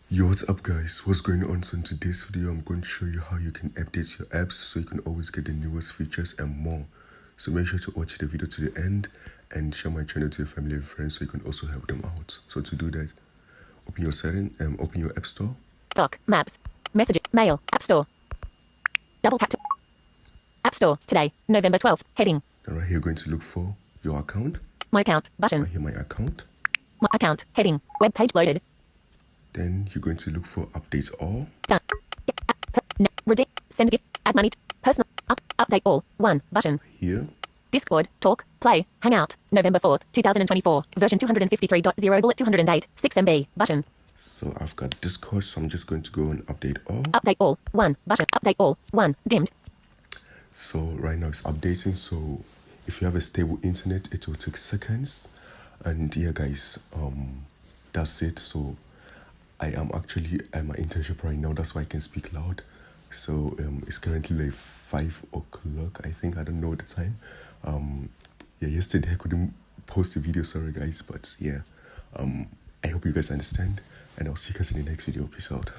Yo, what's up guys? What's going on? So in today's video, I'm going to show you how you can update your apps so you can always get the newest features and more. So make sure to watch the video to the end and share my channel to your family and friends so you can also help them out. So to do that, open your setting and open your app store. Dock, Maps, Messages, Mail, App Store. Double tap to App Store, today, November 12th, heading. Then right here, you're going to look for your account. My account, button. Right here, my account. My account, heading, web page loaded. Then you're going to look for updates all. Done. Redeem, send gift, add money, personal, update all, 1, button. Here. Discord, talk, play, hangout, November 4th, 2024, version 253.0 bullet 208, 6 MB, button. So I've got Discord, so I'm just going to go and update all. Update all, 1, button, update all, 1, dimmed. So right now it's updating, so if you have a stable internet, it will take seconds. And yeah guys, that's it. So I am actually at my internship right now, that's why I can speak loud. So it's currently like 5 o'clock, I think. I don't know the time. Yeah, yesterday I couldn't post a video, sorry guys, but yeah, I hope you guys understand, and I'll see you guys in the next video. Peace out.